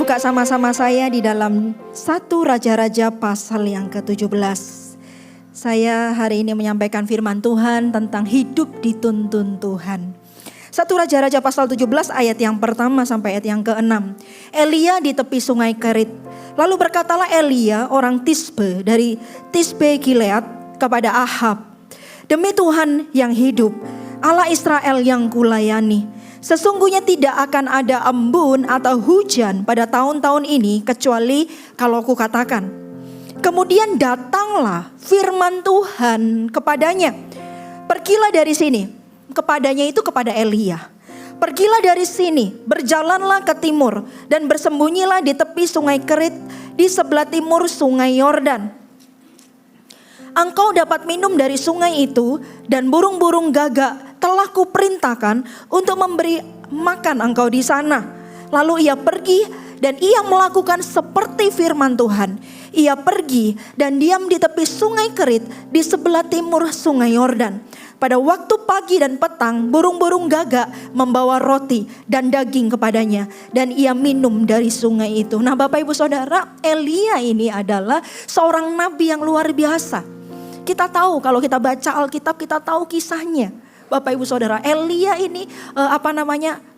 buka sama-sama saya di dalam 1 Raja-Raja pasal yang ke-17. Saya hari ini menyampaikan firman Tuhan tentang hidup dituntun Tuhan. 1 Raja-Raja pasal 17 ayat yang pertama sampai ayat yang ke-6. Elia di tepi sungai Kerit. Lalu berkatalah Elia orang Tisbe dari Tisbe Gilead kepada Ahab. Demi Tuhan yang hidup, Allah Israel yang kulayani, sesungguhnya tidak akan ada embun atau hujan pada tahun-tahun ini kecuali kalau kukatakan. Kemudian datanglah firman Tuhan kepadanya. Pergilah dari sini. Kepadanya itu kepada Elia. Pergilah dari sini, berjalanlah ke timur dan bersembunyilah di tepi sungai Kerit di sebelah timur sungai Yordan. Engkau dapat minum dari sungai itu dan burung-burung gagak telah kuperintahkan untuk memberi makan engkau di sana. Lalu ia pergi dan ia melakukan seperti firman Tuhan. Ia pergi dan diam di tepi sungai Kerit di sebelah timur sungai Yordan. Pada waktu pagi dan petang burung-burung gagak membawa roti dan daging kepadanya. Dan ia minum dari sungai itu. Nah Bapak Ibu Saudara, Elia ini adalah seorang nabi yang luar biasa. Kita tahu kalau kita baca Alkitab kita tahu kisahnya. Bapak Ibu Saudara, Elia ini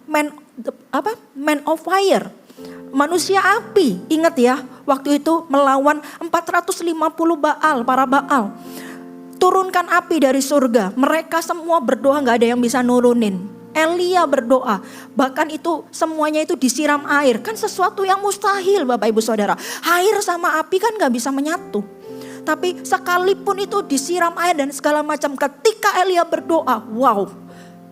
man of fire. Manusia api. Ingat ya, waktu itu melawan 450 para Baal. Turunkan api dari surga. Mereka semua berdoa, gak ada yang bisa nurunin. Elia berdoa, bahkan itu semuanya itu disiram air. Kan sesuatu yang mustahil Bapak Ibu Saudara. Air sama api kan gak bisa menyatu. Tapi sekalipun itu disiram air dan segala macam, ketika Elia berdoa, wow,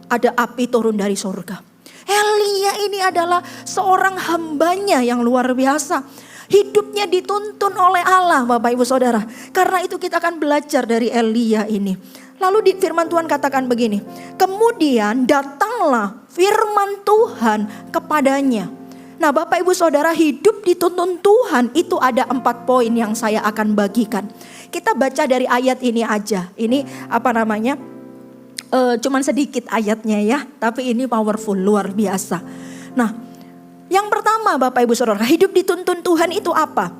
ada api turun dari surga. Elia ini adalah seorang hambanya yang luar biasa. Hidupnya dituntun oleh Allah Bapak Ibu Saudara. Karena itu kita akan belajar dari Elia ini. Lalu di firman Tuhan katakan begini. Kemudian datanglah firman Tuhan kepadanya. Nah Bapak Ibu Saudara, hidup dituntun Tuhan itu ada 4 poin yang saya akan bagikan. Kita baca dari ayat ini aja. Ini cuman sedikit ayatnya ya. Tapi ini powerful, luar biasa. Nah yang pertama Bapak Ibu Saudara, hidup dituntun Tuhan itu apa?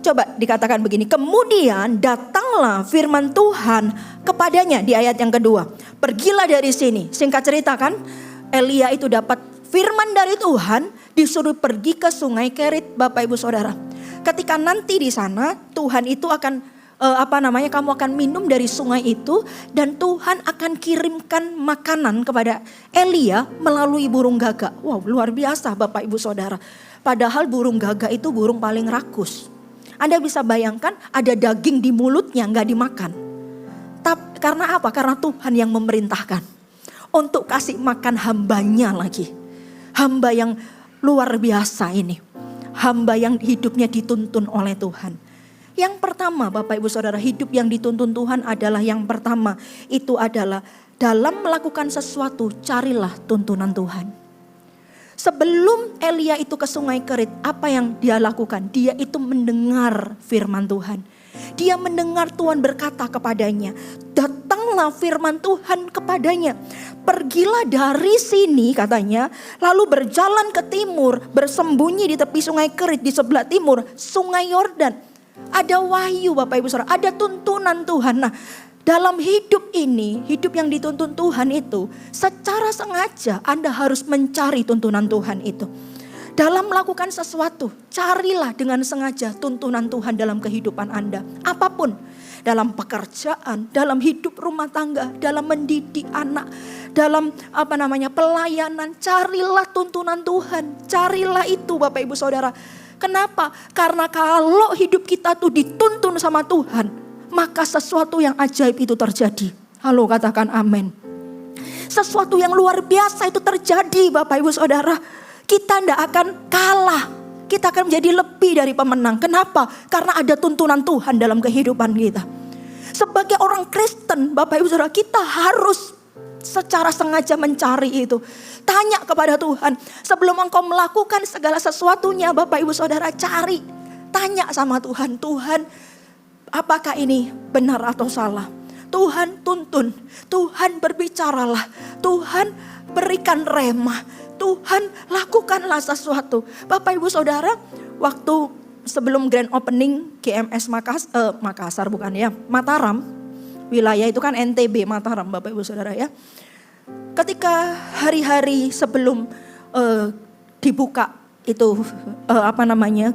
Coba dikatakan begini. Kemudian datanglah firman Tuhan kepadanya di ayat yang kedua. Pergilah dari sini. Singkat cerita kan, Elia itu dapat firman dari Tuhan, disuruh pergi ke sungai Kerit Bapak Ibu Saudara. Ketika nanti di sana Tuhan itu akan kamu akan minum dari sungai itu dan Tuhan akan kirimkan makanan kepada Elia melalui burung gagak. Wow, luar biasa Bapak Ibu Saudara. Padahal burung gagak itu burung paling rakus. Anda bisa bayangkan ada daging di mulutnya gak dimakan. Karena apa? Karena Tuhan yang memerintahkan untuk kasih makan hambanya lagi. Hamba yang luar biasa ini. Hamba yang hidupnya dituntun oleh Tuhan. Yang pertama Bapak Ibu Saudara, hidup yang dituntun Tuhan adalah yang pertama. Itu adalah dalam melakukan sesuatu carilah tuntunan Tuhan. Sebelum Elia itu ke sungai Kerit, apa yang dia lakukan? Dia itu mendengar firman Tuhan. Dia mendengar Tuhan berkata kepadanya. Datanglah firman Tuhan kepadanya. Pergilah dari sini katanya. Lalu berjalan ke timur. Bersembunyi di tepi sungai Kerit di sebelah timur sungai Yordan. Ada wahyu Bapak Ibu Saudara. Ada tuntunan Tuhan. Nah dalam hidup ini, hidup yang dituntun Tuhan itu, secara sengaja Anda harus mencari tuntunan Tuhan itu. Dalam melakukan sesuatu, carilah dengan sengaja tuntunan Tuhan dalam kehidupan Anda. Apapun, dalam pekerjaan, dalam hidup rumah tangga, dalam mendidik anak, dalam pelayanan, carilah tuntunan Tuhan. Carilah itu Bapak Ibu Saudara. Kenapa? Karena kalau hidup kita tuh dituntun sama Tuhan, maka sesuatu yang ajaib itu terjadi. Halo, katakan amin. Sesuatu yang luar biasa itu terjadi Bapak Ibu Saudara. Kita tidak akan kalah. Kita akan menjadi lebih dari pemenang. Kenapa? Karena ada tuntunan Tuhan dalam kehidupan kita. Sebagai orang Kristen Bapak Ibu Saudara, kita harus secara sengaja mencari itu. Tanya kepada Tuhan. Sebelum engkau melakukan segala sesuatunya Bapak Ibu Saudara, cari. Tanya sama Tuhan. Tuhan, apakah ini benar atau salah? Tuhan tuntun. Tuhan berbicaralah. Tuhan berikan remah. Tuhan lakukanlah sesuatu. Bapak Ibu Saudara, waktu sebelum grand opening GMS Makassar bukan ya, Mataram, wilayah itu kan NTB Mataram Bapak Ibu Saudara ya. Ketika hari-hari sebelum dibuka itu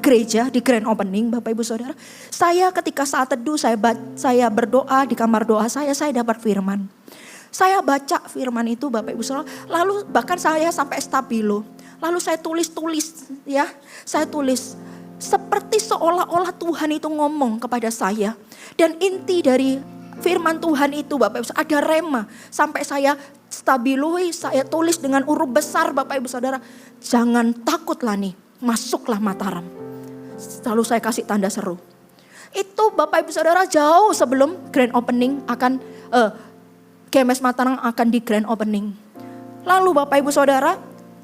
gereja di grand opening Bapak Ibu Saudara, saya ketika saat teduh saya berdoa di kamar doa saya dapat firman. Saya baca firman itu Bapak Ibu Saudara, lalu bahkan saya sampai stabilo. Lalu saya tulis ya, saya tulis seperti seolah-olah Tuhan itu ngomong kepada saya. Dan inti dari firman Tuhan itu Bapak Ibu Saudara, ada rema. Sampai saya stabilui, saya tulis dengan huruf besar Bapak Ibu Saudara. Jangan takutlah nih, masuklah Mataram. Lalu saya kasih tanda seru. Itu Bapak Ibu Saudara jauh sebelum grand opening akan, GMS Mataram akan di grand opening. Lalu Bapak Ibu Saudara,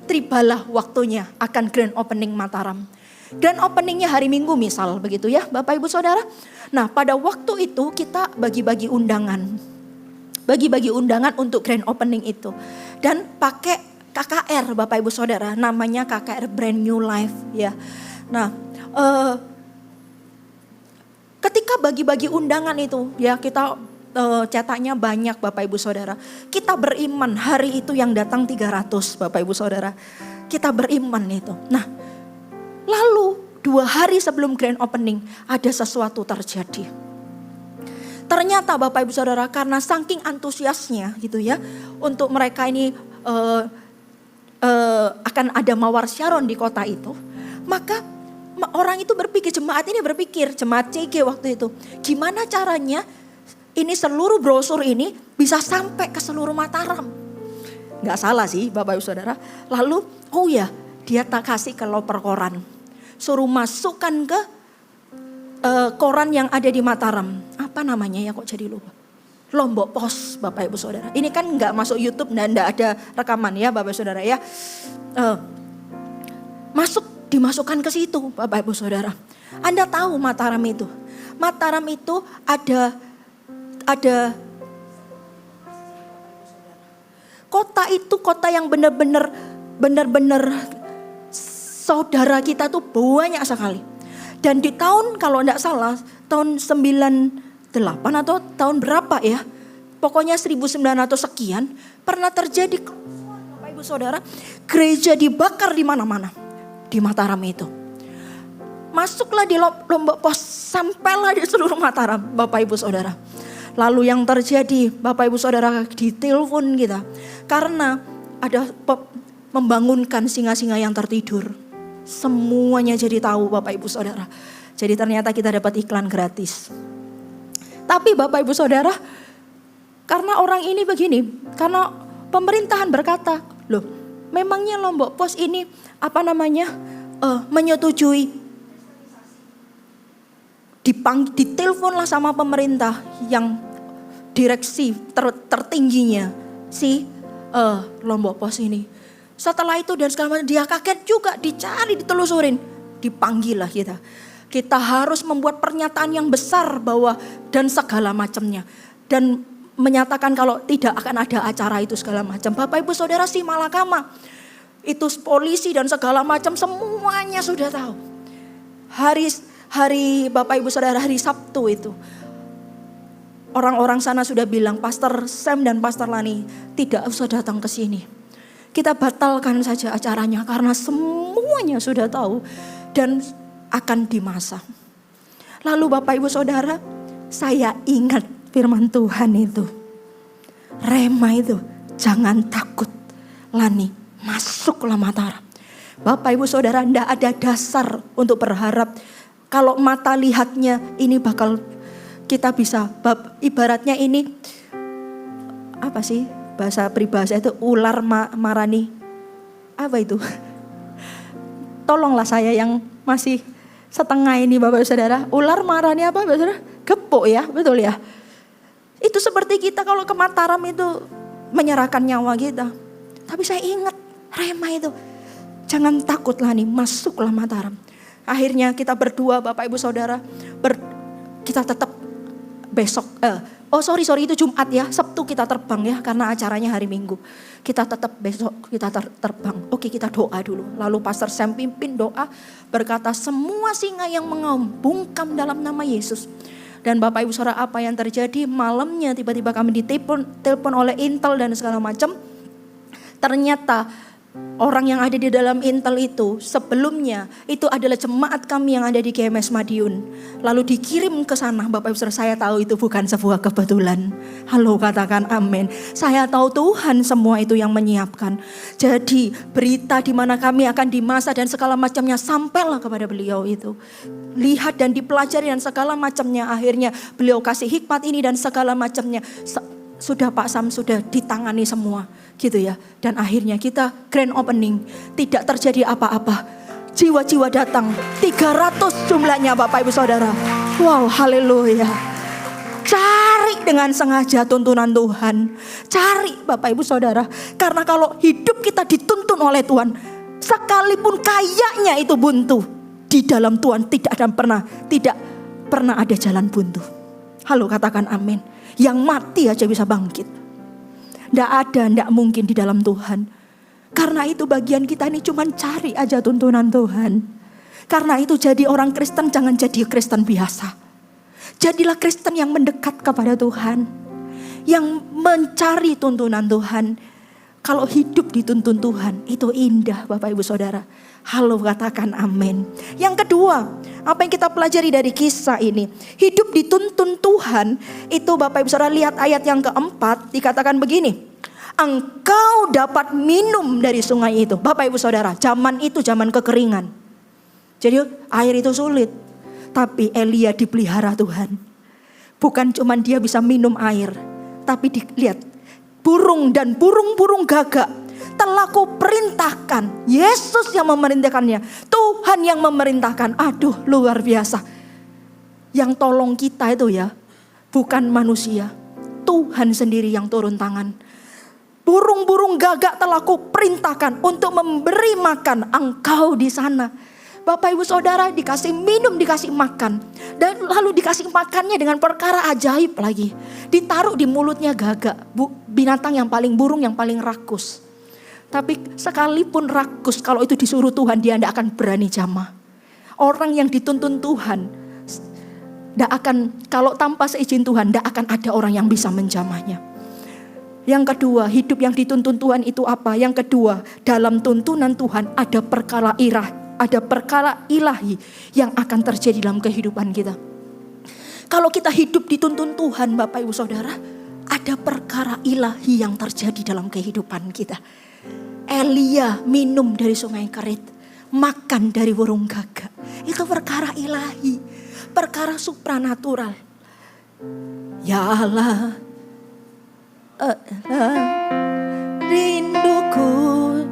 tibalah waktunya akan grand opening Mataram. Grand openingnya hari Minggu misal begitu ya Bapak Ibu Saudara. Nah pada waktu itu kita bagi-bagi undangan. Bagi-bagi undangan untuk grand opening itu. Dan pakai KKR Bapak Ibu Saudara. Namanya KKR Brand New Life ya. Nah ketika bagi-bagi undangan itu ya kita cetaknya banyak Bapak Ibu Saudara. Kita beriman hari itu yang datang 300 Bapak Ibu Saudara. Kita beriman itu. Nah lalu 2 hari sebelum grand opening ada sesuatu terjadi. Ternyata Bapak Ibu Saudara karena saking antusiasnya gitu ya. Untuk mereka ini akan ada mawar Syaron di kota itu. Maka orang itu berpikir, jemaat CG waktu itu. Gimana caranya ini seluruh brosur ini bisa sampai ke seluruh Mataram. Gak salah sih Bapak Ibu Saudara. Lalu dia tak kasih ke loper koran. Suruh masukkan ke koran yang ada di Mataram. Apa namanya ya kok jadi lupa. Lombok Pos Bapak Ibu Saudara. Ini kan gak masuk YouTube dan gak ada rekaman ya Bapak Ibu Saudara ya. Dimasukkan ke situ Bapak Ibu Saudara. Anda tahu Mataram itu. Mataram itu ada kota itu kota yang benar-benar saudara kita tuh banyak sekali. Dan di tahun kalau enggak salah tahun 98 atau tahun berapa ya. Pokoknya 1900 sekian pernah terjadi Bapak Ibu Saudara, gereja dibakar di mana-mana di Mataram itu. Masuklah di Lombok Pos, sampailah di seluruh Mataram Bapak Ibu Saudara. Lalu yang terjadi Bapak Ibu Saudara ditelepon kita karena ada membangunkan singa-singa yang tertidur. Semuanya jadi tahu Bapak Ibu Saudara. Jadi ternyata kita dapat iklan gratis. Tapi Bapak Ibu Saudara, karena orang ini begini, karena pemerintahan berkata, loh memangnya Lombok Pos ini menyetujui. Diteleponlah sama pemerintah yang direksi tertingginya si Lombok Pos ini. Setelah itu dan segala macam dia kaget juga, dicari, ditelusurin, dipanggil lah kita. Kita harus membuat pernyataan yang besar bahwa dan segala macamnya dan menyatakan kalau tidak akan ada acara itu segala macam. Bapak Ibu Saudara si Malakama itu polisi dan segala macam semuanya sudah tahu. Hari Bapak Ibu Saudara hari Sabtu itu orang-orang sana sudah bilang Pastor Sam dan Pastor Lani tidak usah datang ke sini. Kita batalkan saja acaranya karena semuanya sudah tahu dan akan dimasak. Lalu Bapak Ibu Saudara, saya ingat firman Tuhan itu. Rema itu, jangan takut Lani, masuklah Mataram. Bapak Ibu Saudara, tidak ada dasar untuk berharap kalau mata lihatnya ini bakal kita bisa, ibaratnya ini apa sih? Bahasa peribahasa itu ular marani. Apa itu? Tolonglah saya yang masih setengah ini Bapak Saudara. Ular marani apa Bapak Saudara? Gepuk ya, betul ya. Itu seperti kita kalau ke Mataram itu menyerahkan nyawa kita. Tapi saya ingat Rema itu. Jangan takutlah nih, masuklah Mataram. Akhirnya kita berdua Bapak Ibu Saudara, kita tetap besok Oh sorry itu Jumat ya, Sabtu kita terbang ya karena acaranya hari Minggu. Kita tetap besok kita terbang. Oke, kita doa dulu. Lalu Pastor Sam pimpin doa berkata semua singa yang mengaum bungkam dalam nama Yesus. Dan Bapak Ibu Saudara, apa yang terjadi malamnya tiba-tiba kami ditelepon oleh Intel dan segala macam. Ternyata orang yang ada di dalam Intel itu sebelumnya itu adalah jemaat kami yang ada di GMS Madiun. Lalu dikirim ke sana. Bapak Ibu Saudara, saya tahu itu bukan sebuah kebetulan. Halo, katakan amin. Saya tahu Tuhan semua itu yang menyiapkan. Jadi berita di mana kami akan dimasak dan segala macamnya sampailah kepada beliau itu. Lihat dan dipelajari dan segala macamnya. Akhirnya beliau kasih hikmat ini dan segala macamnya. Sudah Pak Sam sudah ditangani semua gitu ya. Dan akhirnya kita grand opening, tidak terjadi apa-apa. Jiwa-jiwa datang 300 jumlahnya Bapak Ibu Saudara. Wow, haleluya. Cari dengan sengaja tuntunan Tuhan. Cari Bapak Ibu Saudara. Karena kalau hidup kita dituntun oleh Tuhan, sekalipun kayaknya itu buntu, di dalam Tuhan tidak pernah ada jalan buntu. Halo, katakan amin. Yang mati aja bisa bangkit. Tidak mungkin di dalam Tuhan. Karena itu bagian kita ini cuma cari aja tuntunan Tuhan. Karena itu jadi orang Kristen jangan jadi Kristen biasa. Jadilah Kristen yang mendekat kepada Tuhan. Yang mencari tuntunan Tuhan. Kalau hidup dituntun Tuhan itu indah Bapak Ibu Saudara. Halo, katakan amin. Yang kedua, apa yang kita pelajari dari kisah ini? Hidup dituntun Tuhan itu Bapak Ibu Saudara lihat ayat yang keempat dikatakan begini. Engkau dapat minum dari sungai itu. Bapak Ibu Saudara, zaman itu zaman kekeringan. Jadi air itu sulit. Tapi Elia dipelihara Tuhan. Bukan cuma dia bisa minum air. Tapi dilihat burung dan burung-burung gagak telah kuperintahkan. Yesus yang memerintahkannya. Tuhan yang memerintahkan. Aduh, luar biasa. Yang tolong kita itu ya bukan manusia. Tuhan sendiri yang turun tangan. Burung-burung gagak telah kuperintahkan untuk memberi makan engkau di sana. Bapak Ibu Saudara dikasih minum, dikasih makan. Dan lalu dikasih makannya dengan perkara ajaib lagi. Ditaruh di mulutnya gagak. Binatang yang paling burung yang paling rakus. Tapi sekalipun rakus kalau itu disuruh Tuhan dia tidak akan berani jamah. Orang yang dituntun Tuhan. Kalau tanpa seizin Tuhan tidak akan ada orang yang bisa menjamahnya. Yang kedua, hidup yang dituntun Tuhan itu apa? Yang kedua, dalam tuntunan Tuhan ada perkara ilahi yang akan terjadi dalam kehidupan kita. Kalau kita hidup dituntun Tuhan Bapak Ibu Saudara, ada perkara ilahi yang terjadi dalam kehidupan kita. Elia minum dari sungai Kerit, makan dari burung gagak. Itu perkara ilahi, perkara supranatural. Ya Allah, rinduku,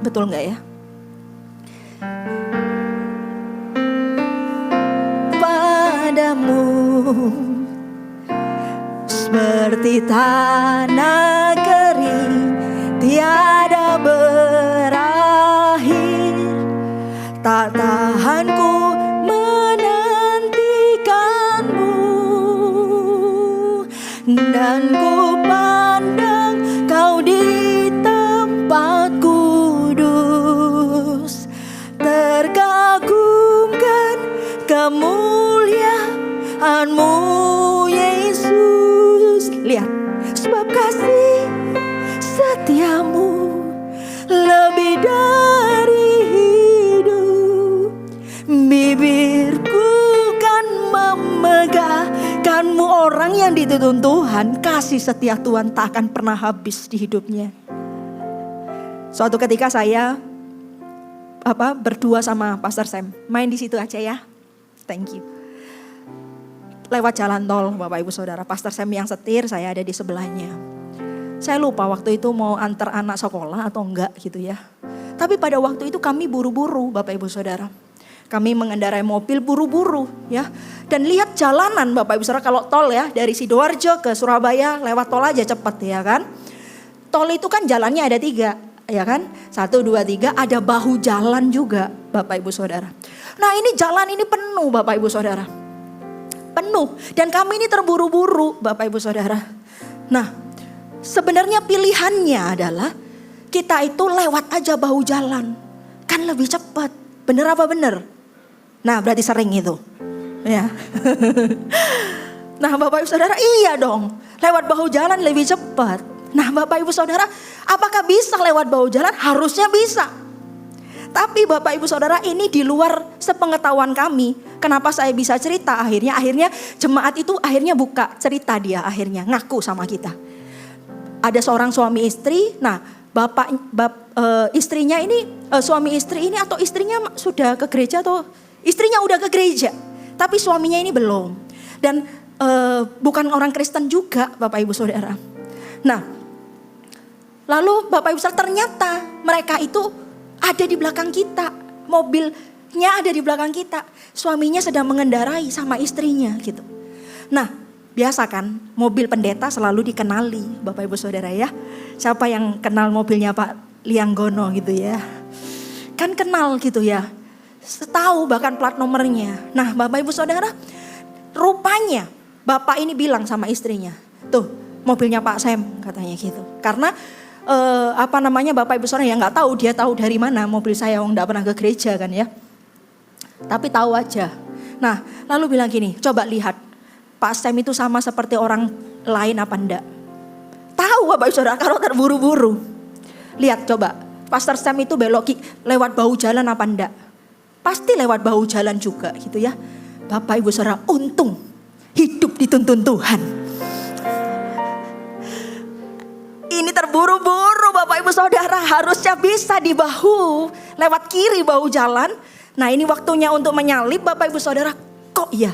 betul nggak ya? Padamu seperti tanah kering tiada berakhir, tak tahan ku menantikanmu dan ku pandang kau di tempat kudus, terkagumkan kemuliaan-Mu Yesus. Lihat, sebab kasih setiamu lebih dari hidup, bibirku kan memegahkanmu. Orang yang dituntun Tuhan, kasih setia Tuhan tak akan pernah habis di hidupnya. Suatu ketika saya berdua sama Pastor Sam, main di situ aja ya. Thank you. Lewat jalan tol Bapak Ibu Saudara, Pastor Sam yang setir, saya ada di sebelahnya. Saya lupa waktu itu mau antar anak sekolah atau enggak gitu ya. Tapi pada waktu itu kami buru-buru Bapak Ibu Saudara. Kami mengendarai mobil buru-buru ya. Dan lihat jalanan Bapak Ibu Saudara, kalau tol ya dari Sidoarjo ke Surabaya lewat tol aja cepat ya kan. Tol itu kan jalannya ada 3 ya kan. 1, 2, 3 ada bahu jalan juga Bapak Ibu Saudara. Nah ini jalan ini penuh Bapak Ibu Saudara. Penuh dan kami ini terburu-buru Bapak Ibu Saudara. Nah, sebenarnya pilihannya adalah kita itu lewat aja bahu jalan. Kan lebih cepat. Bener apa bener? Nah, berarti sering itu. Ya. Nah, Bapak Ibu Saudara, iya dong. Lewat bahu jalan lebih cepat. Nah, Bapak Ibu Saudara, apakah bisa lewat bahu jalan? Harusnya bisa. Tapi Bapak Ibu Saudara, ini di luar sepengetahuan kami. Kenapa saya bisa cerita akhirnya jemaat itu akhirnya buka cerita, dia akhirnya ngaku sama kita. Ada seorang suami istri, nah istrinya ini suami istri ini atau istrinya sudah ke gereja atau istrinya udah ke gereja. Tapi suaminya ini belum. Dan bukan orang Kristen juga Bapak Ibu Saudara. Nah, lalu Bapak Ibu Saudara, ternyata mereka itu ada di belakang kita. Mobilnya ada di belakang kita. Suaminya sedang mengendarai sama istrinya gitu. Nah, biasa kan mobil pendeta selalu dikenali Bapak Ibu Saudara ya. Siapa yang kenal mobilnya Pak Lianggono gitu ya. Kan kenal gitu ya. Tahu bahkan plat nomornya. Nah, Bapak Ibu Saudara, rupanya bapak ini bilang sama istrinya, tuh mobilnya Pak Sam katanya gitu. Karena Bapak Ibu Saudara ya nggak tahu, dia tahu dari mana mobil saya, nggak pernah ke gereja kan ya. Tapi tahu aja. Nah, lalu bilang gini, coba lihat Pak Sam itu sama seperti orang lain apa enggak? Tahu Bapak Ibu Saudara kalau terburu-buru. Lihat coba, Pastor Sam itu belok lewat bahu jalan apa enggak? Pasti lewat bahu jalan juga gitu ya. Bapak Ibu Saudara, untung hidup dituntun Tuhan. Ini terburu-buru Bapak Ibu Saudara, harusnya bisa di bahu, lewat kiri bahu jalan. Nah, ini waktunya untuk menyalip Bapak Ibu Saudara. Kok iya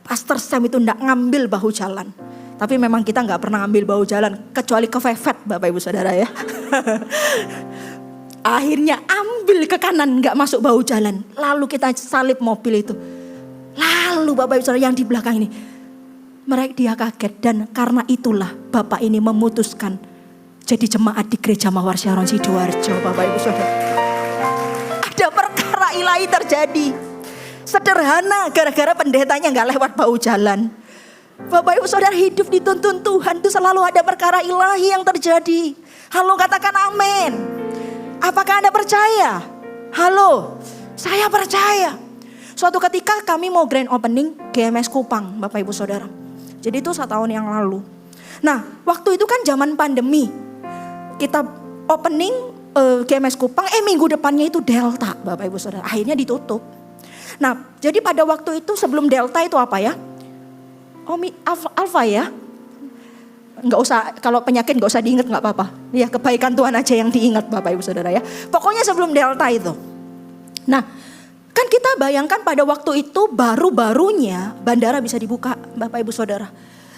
Pastor Sam itu enggak ngambil bahu jalan? Tapi memang kita enggak pernah ambil bahu jalan, kecuali kepepet Bapak Ibu Saudara ya. Akhirnya ambil ke kanan, enggak masuk bahu jalan. Lalu kita salip mobil itu. Lalu Bapak Ibu Saudara yang di belakang ini, mereka dia kaget, dan karena itulah Bapak ini memutuskan jadi jemaat di Gereja Mawar Syaron Sidoarjo Bapak Ibu Saudara. Ada perkara ilahi terjadi. Sederhana, gara-gara pendetanya gak lewat bahu jalan. Bapak Ibu Saudara, hidup dituntun Tuhan itu selalu ada perkara ilahi yang terjadi. Halo, katakan amin. Apakah Anda percaya? Halo, saya percaya. Suatu ketika kami mau grand opening GMS Kupang Bapak Ibu Saudara. Jadi itu 1 tahun yang lalu. Nah, waktu itu kan zaman pandemi. Kita opening GMS Kupang, minggu depannya itu Delta Bapak Ibu Saudara. Akhirnya ditutup. Nah, jadi pada waktu itu sebelum Delta itu apa ya? Alpha ya. Nggak usah, kalau penyakit nggak usah diingat, nggak apa-apa. Ya, kebaikan Tuhan aja yang diingat Bapak Ibu Saudara ya. Pokoknya sebelum Delta itu. Nah, kan kita bayangkan pada waktu itu baru-barunya bandara bisa dibuka Bapak Ibu Saudara.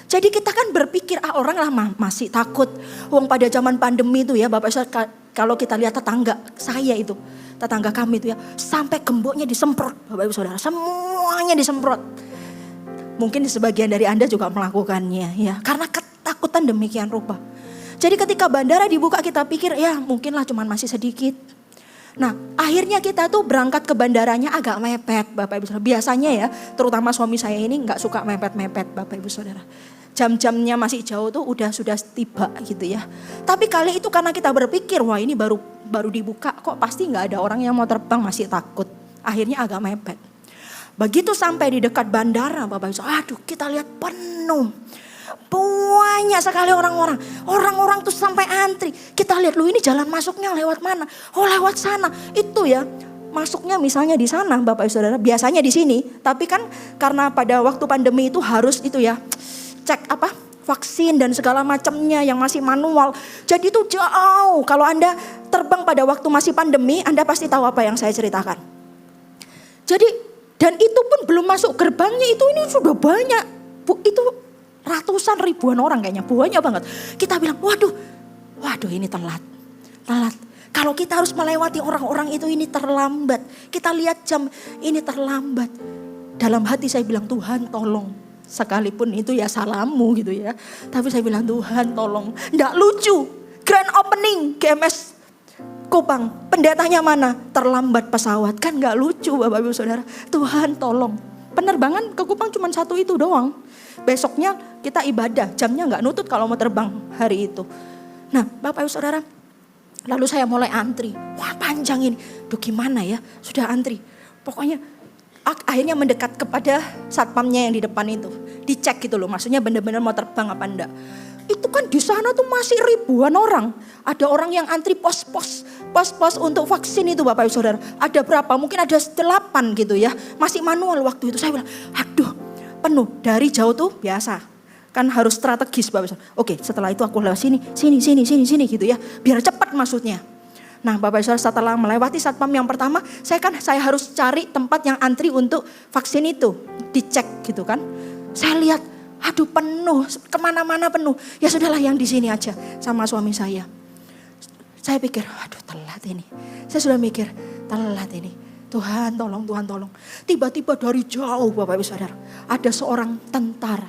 Jadi kita kan berpikir orang lah masih takut. Wong pada zaman pandemi itu ya Bapak Ibu Saudara, kalau kita lihat tetangga saya itu, tetangga kami itu ya, sampai gemboknya disemprot Bapak Ibu Saudara. Semuanya disemprot. Mungkin sebagian dari Anda juga melakukannya ya, karena ketakutan demikian rupa. Jadi ketika bandara dibuka kita pikir ya mungkinlah cuman masih sedikit. Nah, akhirnya kita tuh berangkat ke bandaranya agak mepet Bapak Ibu Saudara. Biasanya ya, terutama suami saya ini gak suka mepet-mepet Bapak Ibu Saudara. Jam-jamnya masih jauh tuh sudah tiba gitu ya. Tapi kali itu karena kita berpikir, wah ini baru dibuka kok pasti gak ada orang yang mau terbang, masih takut. Akhirnya agak mepet. Begitu sampai di dekat bandara Bapak Ibu Saudara, aduh kita lihat penuh. Banyak sekali orang-orang. Orang-orang tuh sampai antri. Kita lihat lu ini jalan masuknya lewat mana? Oh lewat sana. Itu ya. Masuknya misalnya di sana Bapak Ibu Saudara. Biasanya di sini. Tapi kan karena pada waktu pandemi itu harus itu ya. Cek vaksin dan segala macamnya yang masih manual. Jadi itu jauh. Kalau Anda terbang pada waktu masih pandemi, Anda pasti tahu apa yang saya ceritakan. Jadi dan itu pun belum masuk gerbangnya itu ini sudah banyak. Itu ratusan ribuan orang kayaknya, banyak banget. Kita bilang, waduh ini telat. Kalau kita harus melewati orang-orang itu ini terlambat. Kita lihat jam ini terlambat. Dalam hati saya bilang, Tuhan tolong. Sekalipun itu ya salahmu gitu ya. Tapi saya bilang, Tuhan tolong. Nggak lucu, grand opening GMS Kupang. Pendetanya mana? Terlambat pesawat. Kan nggak lucu Bapak Ibu Saudara. Tuhan tolong. penerbangan ke Kupang cuma satu itu doang. Besoknya kita ibadah, jamnya nggak nutut kalau mau terbang hari itu. Nah Bapak Ibu Saudara, lalu saya mulai antri. Wah panjang ini, duh gimana ya, sudah antri. Pokoknya akhirnya mendekat kepada satpamnya yang di depan itu. Dicek gitu loh, maksudnya benar-benar mau terbang apa enggak. Itu kan di sana tuh masih ribuan orang. Ada orang yang antri pos-pos untuk vaksin itu Bapak Ibu Saudara. Ada berapa? Mungkin ada 8 gitu ya. Masih manual waktu itu. Saya bilang, aduh penuh. Dari jauh tuh biasa. Kan harus strategis Bapak Ibu Saudara. Oke setelah itu aku lewat sini gitu ya. Biar cepat maksudnya. Nah Bapak Ibu Saudara, setelah melewati satpam yang pertama, saya harus cari tempat yang antri untuk vaksin itu. Dicek gitu kan. Saya lihat, aduh penuh, kemana-mana penuh. Ya sudahlah yang di sini aja sama suami saya. Saya pikir, aduh telat ini. Saya sudah mikir, telat ini. Tuhan tolong. Tiba-tiba dari jauh Bapak Ibu Saudara, ada seorang tentara.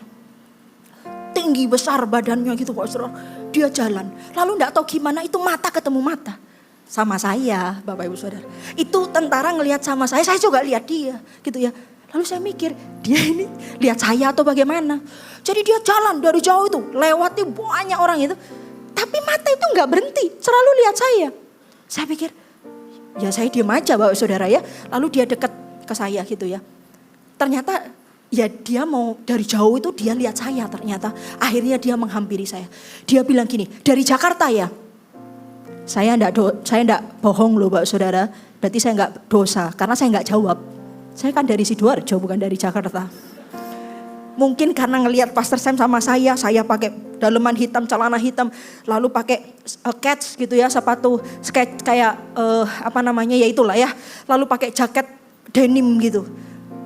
Tinggi besar badannya gitu Bapak Ibu Saudara. Dia jalan, lalu enggak tahu gimana itu mata ketemu mata. Sama saya Bapak Ibu Saudara. Itu tentara ngelihat sama saya juga lihat dia gitu ya. Lalu saya mikir, dia ini lihat saya atau bagaimana. Jadi dia jalan dari jauh itu, lewati banyak orang itu. Tapi mata itu enggak berhenti, selalu lihat saya. Saya pikir, ya saya diam aja Bapak Saudara ya. Lalu dia dekat ke saya gitu ya. Ternyata ya dia mau dari jauh itu dia lihat saya ternyata. Akhirnya dia menghampiri saya. Dia bilang gini, dari Jakarta ya. Saya enggak bohong loh Bapak Saudara. Berarti saya enggak dosa karena saya enggak jawab. Saya kan dari Sidoarjo bukan dari Jakarta. Mungkin karena ngelihat Pastor Sam sama saya pakai daleman hitam, celana hitam, lalu pakai kets gitu ya, sepatu skate kayak ya itulah ya. Lalu pakai jaket denim gitu.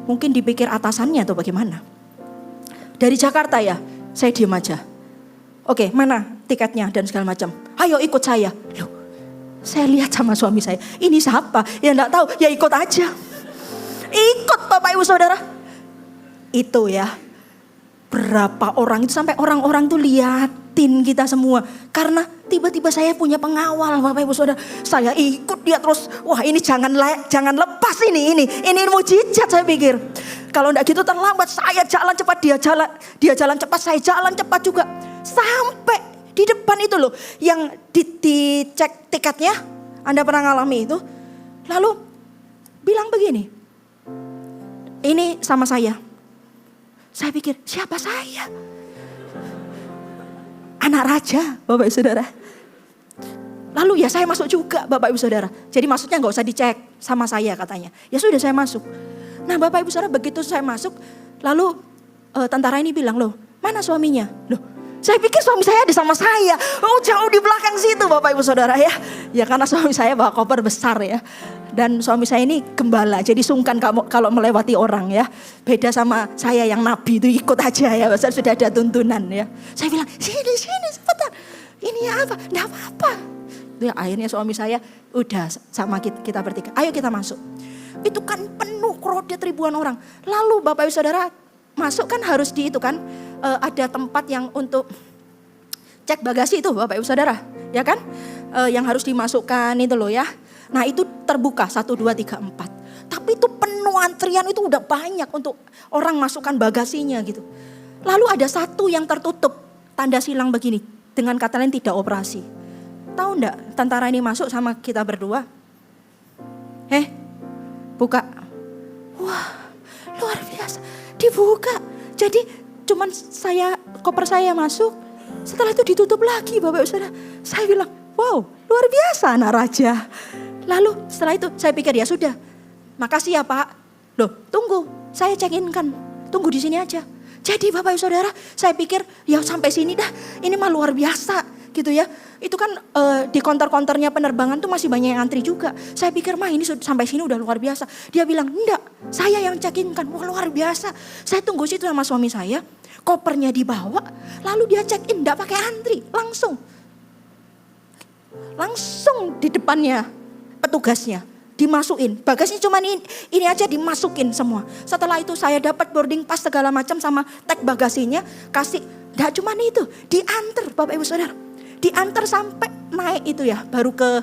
Mungkin dipikir atasannya atau bagaimana. Dari Jakarta ya, saya diam aja. Oke, mana tiketnya dan segala macam. Ayo ikut saya. Loh, saya lihat sama suami saya, ini siapa? Ya enggak tahu, ya ikut aja. Ikut Bapak Ibu Saudara. Itu ya. Berapa orang itu sampai orang-orang tuh liatin kita semua. Karena tiba-tiba saya punya pengawal Bapak Ibu Saudara. Saya ikut dia terus. Wah ini jangan lepas ini. Ini mujizat saya pikir. Kalau enggak gitu terlambat. Saya jalan cepat, dia jalan cepat, saya jalan cepat juga. Sampai di depan itu loh. Yang dicek tiketnya. Anda pernah ngalami itu. Lalu bilang begini. Ini sama saya. Saya pikir, siapa saya? Anak raja, Bapak Ibu Saudara. Lalu ya saya masuk juga Bapak Ibu Saudara. Jadi maksudnya gak usah dicek sama saya katanya. Ya sudah saya masuk. Nah Bapak Ibu Saudara begitu saya masuk. Lalu tentara ini bilang, loh mana suaminya? Loh saya pikir suami saya ada sama saya. Oh jauh di belakang situ Bapak Ibu Saudara ya. Ya karena suami saya bawa koper besar ya. Dan suami saya ini gembala, jadi sungkan kalau melewati orang ya. Beda sama saya yang nabi itu ikut aja ya, sudah ada tuntunan ya. Saya bilang, sini sebentar, ini apa? Nggak apa-apa. Ya, akhirnya suami saya udah sama kita bertiga, ayo kita masuk. Itu kan penuh krodet ribuan orang. Lalu Bapak Ibu Saudara masuk kan harus di itu kan, ada tempat yang untuk cek bagasi itu Bapak Ibu Saudara, ya kan? Yang harus dimasukkan itu loh ya. Nah itu terbuka 1, 2, 3, 4. Tapi itu penuh antrian itu udah banyak untuk orang masukkan bagasinya gitu. Lalu ada satu yang tertutup tanda silang begini. Dengan kata lain tidak operasi. Tahu enggak tentara ini masuk sama kita berdua. Buka. Wah luar biasa. Dibuka. Jadi cuman koper saya masuk. Setelah itu ditutup lagi Bapak Ibu Saudara. Saya bilang wow luar biasa anak raja. Lalu setelah itu saya pikir ya sudah. Makasih ya Pak. Loh tunggu saya check-in kan. Tunggu di sini aja. Jadi Bapak Ibu Saudara saya pikir ya sampai sini dah. Ini mah luar biasa gitu ya. Itu kan di konter-konternya penerbangan tuh masih banyak yang antri juga. Saya pikir mah ini sampai sini udah luar biasa. Dia bilang enggak saya yang check-in kan. Wah luar biasa. Saya tunggu situ sama suami saya. Kopernya dibawa. Lalu dia check-in enggak pakai antri. Langsung di depannya petugasnya dimasukin, bagasinya cuma ini aja dimasukin semua. Setelah itu saya dapat boarding pass segala macam sama tag bagasinya, kasih. Enggak cuma itu, diantar Bapak Ibu Saudara, diantar sampai naik itu ya, baru ke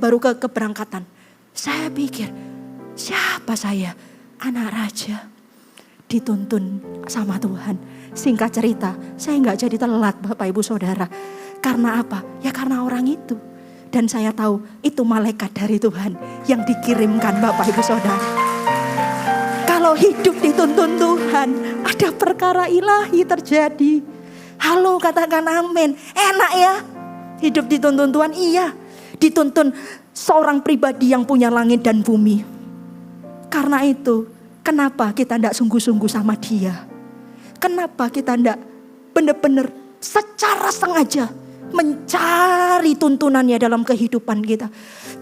baru ke keberangkatan. Saya pikir siapa saya? anak raja dituntun sama Tuhan. Singkat cerita, saya nggak jadi telat Bapak Ibu Saudara. Karena apa? Ya karena orang itu. Dan saya tahu itu malaikat dari Tuhan yang dikirimkan Bapak Ibu Saudara. Kalau hidup dituntun Tuhan, ada perkara ilahi terjadi. Halo, katakan amin. Enak ya hidup dituntun Tuhan? Iya. Dituntun seorang pribadi yang punya langit dan bumi. Karena itu, kenapa kita tidak sungguh-sungguh sama Dia? Kenapa kita tidak benar-benar secara sengaja mencari tuntunannya dalam kehidupan kita?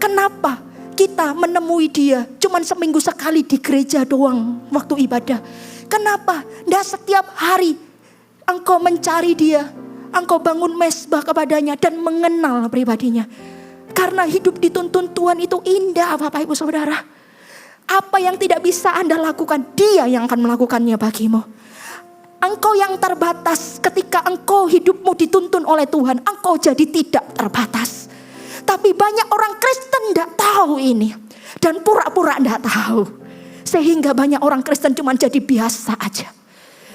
Kenapa kita menemui Dia cuma seminggu sekali di gereja doang waktu ibadah? Kenapa tidak setiap hari engkau mencari Dia, engkau bangun mezbah kepadanya dan mengenal pribadinya? Karena hidup dituntun Tuhan itu indah Bapak Ibu Saudara. Apa yang tidak bisa Anda lakukan, Dia yang akan melakukannya bagimu. Engkau yang terbatas, ketika engkau hidupmu dituntun oleh Tuhan, engkau jadi tidak terbatas. Tapi banyak orang Kristen tidak tahu ini. Dan pura-pura tidak tahu. Sehingga banyak orang Kristen cuma jadi biasa aja.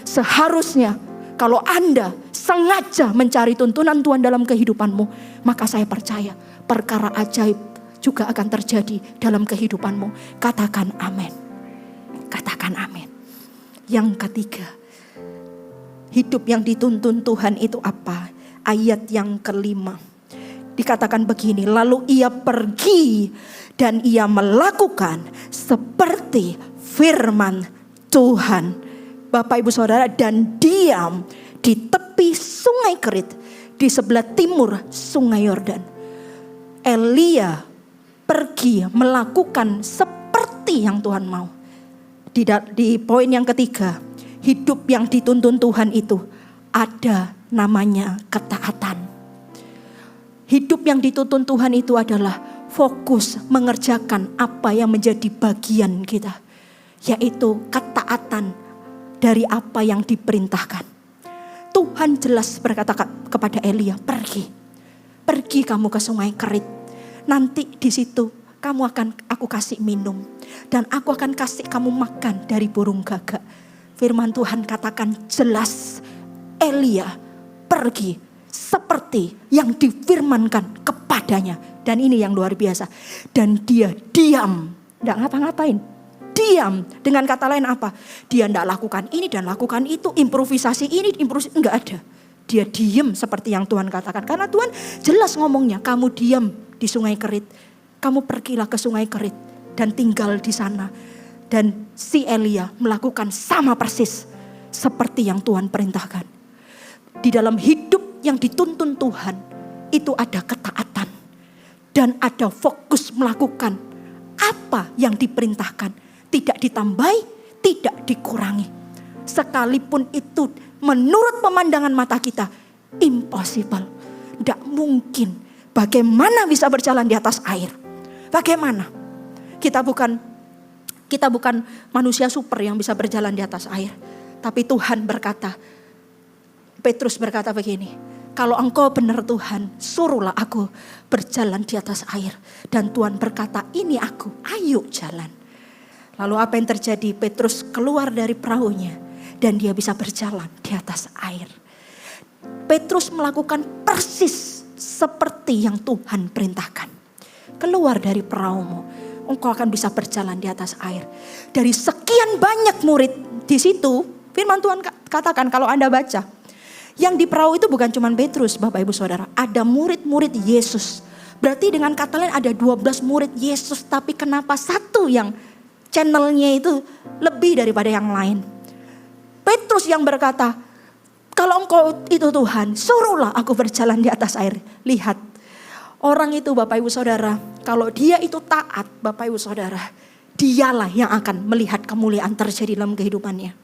Seharusnya kalau Anda sengaja mencari tuntunan Tuhan dalam kehidupanmu, maka saya percaya perkara ajaib juga akan terjadi dalam kehidupanmu. Katakan amin. Katakan amin. Yang ketiga, hidup yang dituntun Tuhan itu apa? Ayat yang kelima. Dikatakan begini, lalu ia pergi dan ia melakukan seperti firman Tuhan. Bapak Ibu Saudara, dan diam di tepi sungai Kerit di sebelah timur sungai Yordan. Elia pergi melakukan seperti yang Tuhan mau. Di poin yang ketiga, hidup yang dituntun Tuhan itu ada namanya ketaatan. Hidup yang dituntun Tuhan itu adalah fokus mengerjakan apa yang menjadi bagian kita. Yaitu ketaatan dari apa yang diperintahkan. Tuhan jelas berkata kepada Elia, pergi kamu ke sungai Kerit. Nanti di situ aku kasih minum. Dan aku akan kasih kamu makan dari burung gagak. Firman Tuhan katakan jelas, Elia pergi seperti yang difirmankan kepadanya. Dan ini yang luar biasa. Dan dia diam, tidak ngapa-ngapain. Diam, dengan kata lain apa? Dia tidak lakukan ini dan lakukan itu, improvisasi ini, enggak ada. Dia diam seperti yang Tuhan katakan. Karena Tuhan jelas ngomongnya, kamu diam di sungai Kerit. Kamu pergilah ke sungai Kerit dan tinggal di sana. Dan si Elia melakukan sama persis seperti yang Tuhan perintahkan. Di dalam hidup yang dituntun Tuhan, itu ada ketaatan. Dan ada fokus melakukan apa yang diperintahkan. Tidak ditambahi, tidak dikurangi. Sekalipun itu menurut pemandangan mata kita impossible. Tidak mungkin. Bagaimana bisa berjalan di atas air? Bagaimana? Kita bukan manusia super yang bisa berjalan di atas air. Tapi Tuhan berkata, Petrus berkata begini, kalau engkau benar Tuhan, suruhlah aku berjalan di atas air. Dan Tuhan berkata, ini aku, ayo jalan. Lalu apa yang terjadi? Petrus keluar dari perahunya dan dia bisa berjalan di atas air. Petrus melakukan persis seperti yang Tuhan perintahkan. Keluar dari perahumu, engkau akan bisa berjalan di atas air. Dari sekian banyak murid di situ, firman Tuhan katakan kalau Anda baca, yang di perahu itu bukan cuma Petrus, Bapak Ibu Saudara, ada murid-murid Yesus. Berarti dengan kata lain ada 12 murid Yesus, tapi kenapa satu yang channelnya itu lebih daripada yang lain? Petrus yang berkata, kalau engkau itu Tuhan, suruhlah aku berjalan di atas air. Lihat, orang itu Bapak Ibu Saudara, kalau dia itu taat Bapak Ibu Saudara, dialah yang akan melihat kemuliaan terjadi dalam kehidupannya.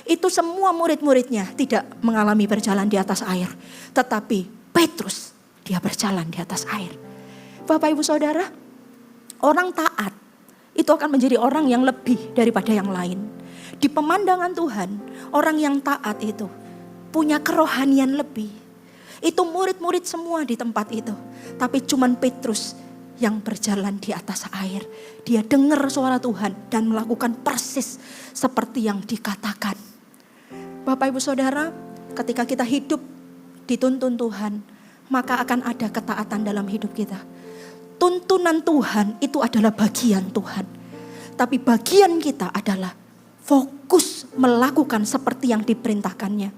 Itu semua murid-muridnya tidak mengalami berjalan di atas air. Tetapi Petrus, dia berjalan di atas air. Bapak Ibu Saudara, orang taat itu akan menjadi orang yang lebih daripada yang lain. Di pemandangan Tuhan, orang yang taat itu punya kerohanian lebih. Itu murid-murid semua di tempat itu. Tapi cuman Petrus yang berjalan di atas air. Dia dengar suara Tuhan dan melakukan persis seperti yang dikatakan. Bapak Ibu Saudara, ketika kita hidup dituntun Tuhan, maka akan ada ketaatan dalam hidup kita. Tuntunan Tuhan itu adalah bagian Tuhan. Tapi bagian kita adalah fokus melakukan seperti yang diperintahkannya.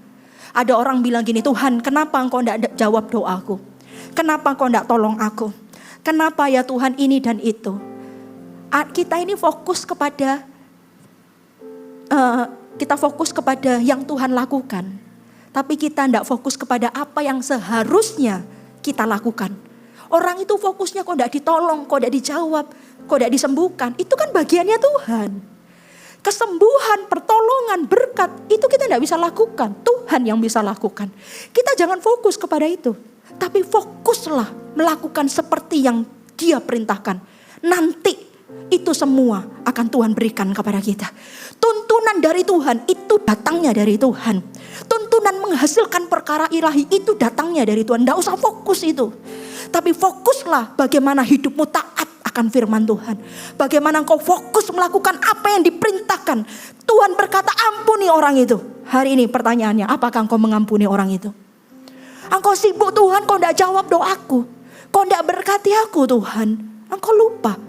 Ada orang bilang gini, Tuhan kenapa engkau tidak jawab doaku? Kenapa engkau tidak tolong aku? Kenapa ya Tuhan ini dan itu? Kita ini fokus kepada yang Tuhan lakukan. Tapi kita tidak fokus kepada apa yang seharusnya kita lakukan. Orang itu fokusnya kok tidak ditolong, kok tidak dijawab, kok tidak disembuhkan. Itu kan bagiannya Tuhan. Kesembuhan, pertolongan, berkat, itu kita tidak bisa lakukan. Tuhan yang bisa lakukan. Kita jangan fokus kepada itu. Tapi fokuslah melakukan seperti yang Dia perintahkan. Nanti itu semua akan Tuhan berikan kepada kita. Tuntunan dari Tuhan itu datangnya dari Tuhan. Tuntunan menghasilkan perkara ilahi itu datangnya dari Tuhan. Tidak usah fokus itu. Tapi fokuslah bagaimana hidupmu taat akan firman Tuhan. Bagaimana engkau fokus melakukan apa yang diperintahkan. Tuhan berkata ampuni orang itu. Hari ini pertanyaannya, apakah engkau mengampuni orang itu? Engkau sibuk Tuhan, kau tidak jawab doaku. Kau tidak berkati aku Tuhan. Engkau lupa.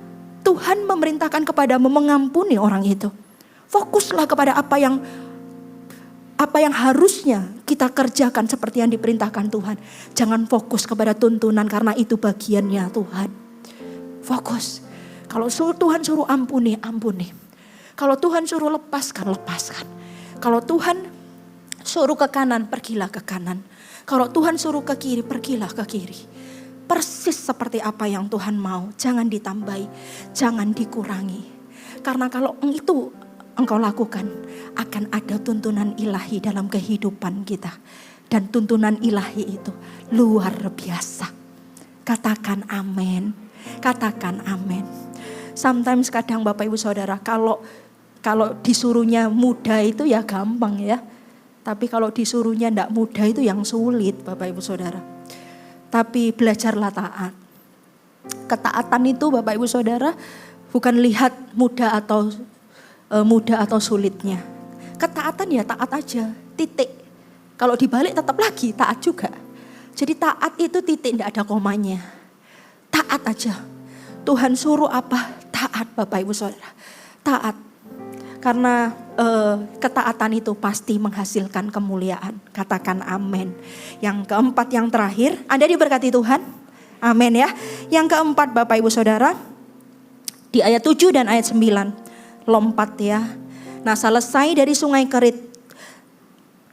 Tuhan memerintahkan kepadamu mengampuni orang itu. Fokuslah kepada apa yang harusnya kita kerjakan seperti yang diperintahkan Tuhan. Jangan fokus kepada tuntunan karena itu bagiannya Tuhan. Fokus. Kalau Tuhan suruh ampuni, ampuni. Kalau Tuhan suruh lepaskan, lepaskan. Kalau Tuhan suruh ke kanan, pergilah ke kanan. Kalau Tuhan suruh ke kiri, pergilah ke kiri. Persis seperti apa yang Tuhan mau. Jangan ditambahi, jangan dikurangi. Karena kalau itu engkau lakukan, akan ada tuntunan ilahi dalam kehidupan kita. Dan tuntunan ilahi itu luar biasa. Katakan amin. Katakan amin. Sometimes kadang Bapak Ibu Saudara, kalau disuruhnya mudah itu ya gampang ya. Tapi kalau disuruhnya tidak mudah itu yang sulit Bapak Ibu Saudara. Tapi belajarlah taat. Ketaatan itu Bapak Ibu Saudara bukan lihat mudah atau sulitnya. Ketaatan ya taat aja, titik. Kalau dibalik tetap lagi taat juga. Jadi taat itu titik, tidak ada komanya. Taat aja. Tuhan suruh apa? Taat Bapak Ibu Saudara. Taat. Karena ketaatan itu pasti menghasilkan kemuliaan. Katakan amin. Yang keempat, yang terakhir, Anda diberkati Tuhan. Amin ya. Yang keempat Bapak Ibu Saudara, di ayat 7 dan ayat 9. Lompat ya. Nah selesai dari sungai Kerit,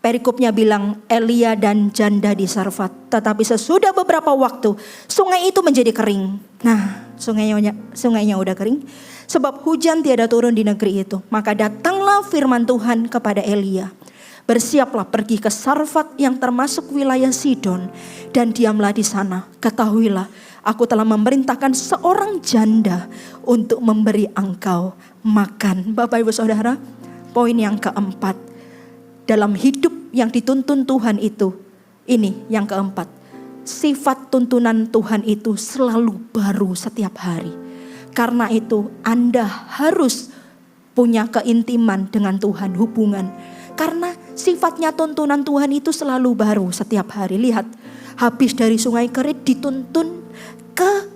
perikopnya bilang Elia dan janda di Sarfat. Tetapi sesudah beberapa waktu sungai itu menjadi kering. Nah sungainya udah kering. Sebab hujan tiada turun di negeri itu. Maka datanglah firman Tuhan kepada Elia. Bersiaplah pergi ke Sarfat yang termasuk wilayah Sidon. Dan diamlah di sana. Ketahuilah aku telah memerintahkan seorang janda untuk memberi engkau makan. Bapak Ibu Saudara, poin yang keempat. Dalam hidup yang dituntun Tuhan itu, ini yang keempat. Sifat tuntunan Tuhan itu selalu baru setiap hari. Karena itu Anda harus punya keintiman dengan Tuhan, hubungan. Karena sifatnya tuntunan Tuhan itu selalu baru setiap hari. Lihat, habis dari sungai Kerit dituntun ke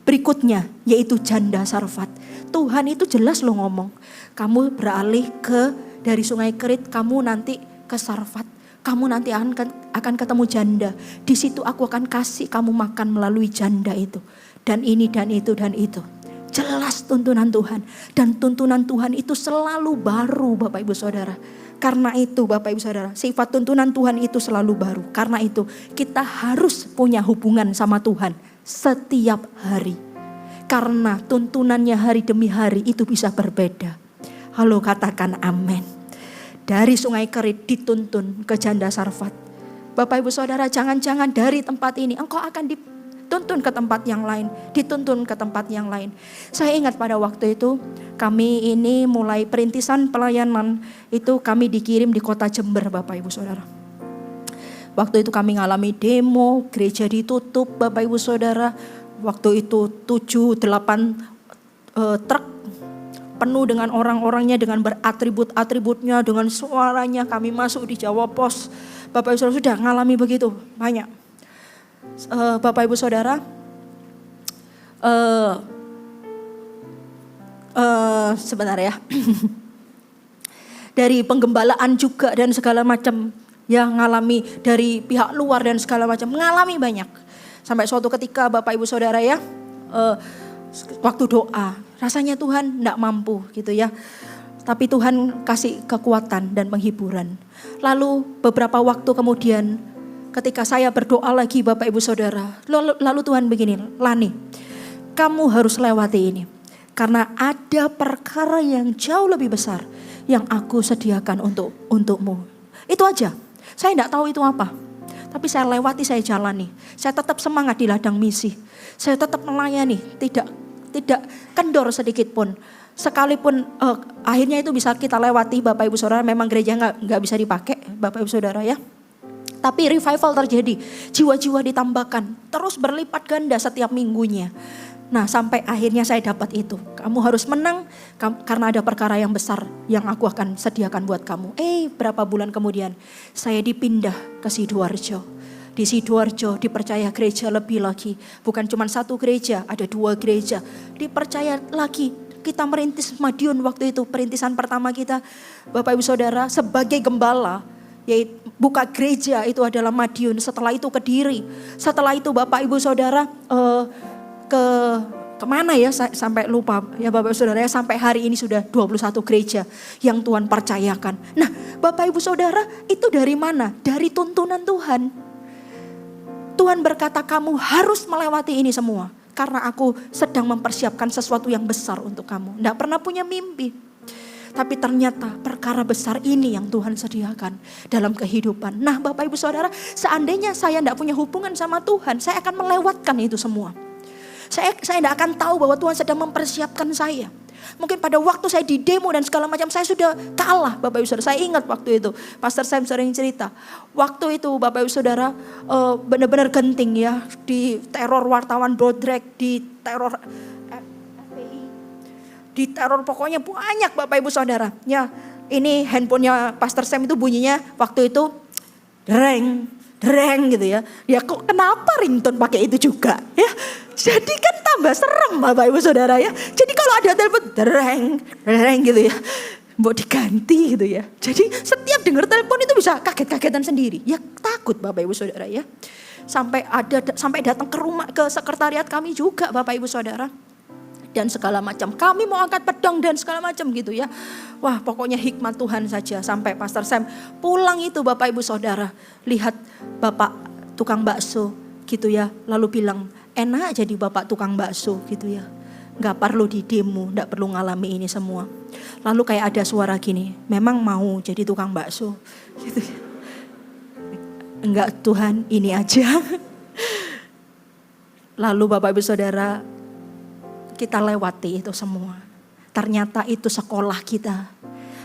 berikutnya, yaitu janda Sarfat. Tuhan itu jelas loh ngomong, kamu beralih dari sungai Kerit, kamu nanti ke Sarfat. Kamu nanti akan ketemu janda. Di situ aku akan kasih kamu makan melalui janda itu. Dan ini dan itu dan itu. Jelas tuntunan Tuhan. Dan tuntunan Tuhan itu selalu baru Bapak Ibu Saudara. Karena itu Bapak Ibu Saudara, sifat tuntunan Tuhan itu selalu baru. Karena itu kita harus punya hubungan sama Tuhan setiap hari. Karena tuntunannya hari demi hari itu bisa berbeda. Halo, katakan amin. Dari sungai Kerit dituntun ke janda Sarfat. Bapak Ibu Saudara, jangan-jangan dari tempat ini engkau akan dituntun ke tempat yang lain, dituntun ke tempat yang lain. Saya ingat pada waktu itu kami ini mulai perintisan pelayanan itu kami dikirim di kota Jember Bapak Ibu Saudara. Waktu itu kami ngalami demo, gereja ditutup Bapak Ibu Saudara. waktu itu 7-8 truk penuh dengan orang-orangnya, dengan beratribut-atributnya, dengan suaranya. Kami masuk di Jawa Pos. Bapak Ibu Saudara sudah ngalami begitu banyak. Bapak Ibu Saudara, sebentar ya. Dari penggembalaan juga dan segala macam, ya ngalami dari pihak luar dan segala macam, ngalami banyak. Sampai suatu ketika Bapak Ibu Saudara ya, waktu doa, rasanya Tuhan tidak mampu gitu ya. Tapi Tuhan kasih kekuatan dan penghiburan. Lalu beberapa waktu kemudian ketika saya berdoa lagi Bapak Ibu Saudara, lalu Tuhan begini, Lani, kamu harus lewati ini. Karena ada perkara yang jauh lebih besar yang aku sediakan untukmu. Itu aja. Saya tidak tahu itu apa. Tapi saya lewati, saya jalani. Saya tetap semangat di ladang misi. Saya tetap melayani, tidak kendor sedikit pun. Sekalipun akhirnya itu bisa kita lewati Bapak Ibu Saudara. Memang gereja nggak bisa dipakai Bapak Ibu Saudara ya. Tapi revival terjadi, jiwa-jiwa ditambahkan, terus berlipat ganda setiap minggunya. Nah sampai akhirnya saya dapat itu. Kamu harus menang karena ada perkara yang besar yang aku akan sediakan buat kamu. Berapa bulan kemudian saya dipindah ke Sidoarjo. Di Sidoarjo dipercaya gereja lebih lagi. Bukan cuma satu gereja, ada 2 gereja. Dipercaya lagi. Kita merintis Madiun waktu itu. Perintisan pertama kita Bapak Ibu Saudara sebagai gembala. Yaitu buka gereja itu adalah Madiun. Setelah itu Kediri. Setelah itu Bapak Ibu Saudara kemana ya, sampai lupa ya Bapak Ibu Saudara ya, sampai hari ini sudah 21 gereja yang Tuhan percayakan. Nah Bapak Ibu Saudara itu dari mana? Dari tuntunan Tuhan. Tuhan berkata kamu harus melewati ini semua. Karena aku sedang mempersiapkan sesuatu yang besar untuk kamu. Tidak pernah punya mimpi. Tapi ternyata perkara besar ini yang Tuhan sediakan dalam kehidupan. Nah Bapak Ibu Saudara, seandainya saya tidak punya hubungan sama Tuhan, saya akan melewatkan itu semua. Saya tidak akan tahu bahwa Tuhan sedang mempersiapkan saya. Mungkin pada waktu saya di demo dan segala macam saya sudah kalah Bapak Ibu Saudara. Saya ingat waktu itu Pastor Sam sering cerita. Waktu itu Bapak Ibu Saudara benar-benar genting ya. Di teror wartawan Bodrek, di teror FPI. Di teror pokoknya banyak Bapak Ibu Saudara. Ya ini handphonenya Pastor Sam itu bunyinya waktu itu dereng gitu ya. Ya kok kenapa ringtone pakai itu juga ya. Jadi kan tambah serem Bapak Ibu Saudara ya. Jadi kalau ada telepon dereng gitu ya. Mau diganti gitu ya. Jadi setiap dengar telepon itu bisa kaget-kagetan sendiri. Ya takut Bapak Ibu Saudara ya. Sampai datang ke rumah, ke sekretariat kami juga Bapak Ibu Saudara. Dan segala macam. Kami mau angkat pedang dan segala macam gitu ya. Wah pokoknya hikmat Tuhan saja. Sampai Pastor Sam pulang itu Bapak Ibu Saudara. Lihat Bapak tukang bakso gitu ya. Lalu bilang enak jadi Bapak tukang bakso gitu ya. Gak perlu di demo, gak perlu ngalami ini semua. Lalu kayak ada suara gini, memang mau jadi tukang bakso gitu ya. Enggak Tuhan ini aja. Lalu Bapak Ibu Saudara, kita lewati itu semua. Ternyata itu sekolah kita.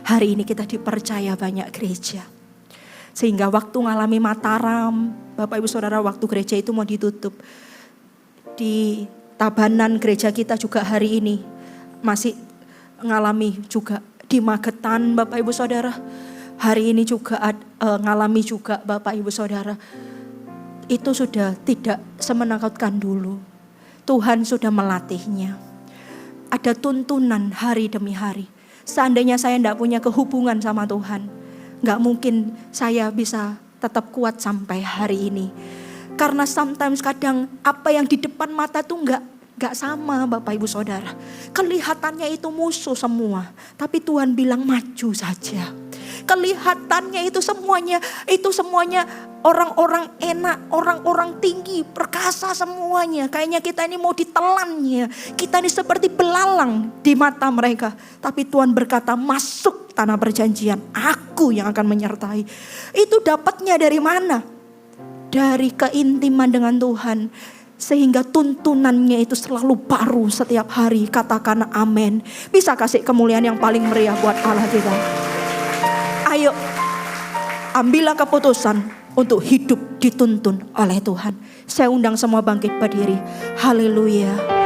Hari ini kita dipercaya banyak gereja. Sehingga waktu ngalami Mataram, Bapak Ibu Saudara waktu gereja itu mau ditutup. Di Tabanan gereja kita juga hari ini masih ngalami juga. Di Magetan Bapak Ibu Saudara. Hari ini juga ngalami juga Bapak Ibu Saudara. Itu sudah tidak semenakutkan dulu. Tuhan sudah melatihnya. Ada tuntunan hari demi hari. Seandainya saya tidak punya kehubungan sama Tuhan, gak mungkin saya bisa tetap kuat sampai hari ini. Karena sometimes kadang apa yang di depan mata tuh gak sama Bapak Ibu Saudara. Kelihatannya itu musuh semua. Tapi Tuhan bilang maju saja. Kelihatannya itu semuanya orang-orang enak, orang-orang tinggi, perkasa semuanya. Kayaknya kita ini mau ditelannya. Kita ini seperti belalang di mata mereka. Tapi Tuhan berkata masuk tanah perjanjian. Aku yang akan menyertai. Itu dapatnya dari mana? Dari keintiman dengan Tuhan. Sehingga tuntunannya itu selalu baru setiap hari. Katakan amin. Bisa kasih kemuliaan yang paling meriah buat Allah kita. Ayo, ambillah keputusan. untuk hidup dituntun oleh Tuhan. Saya undang semua bangkit berdiri. Haleluya.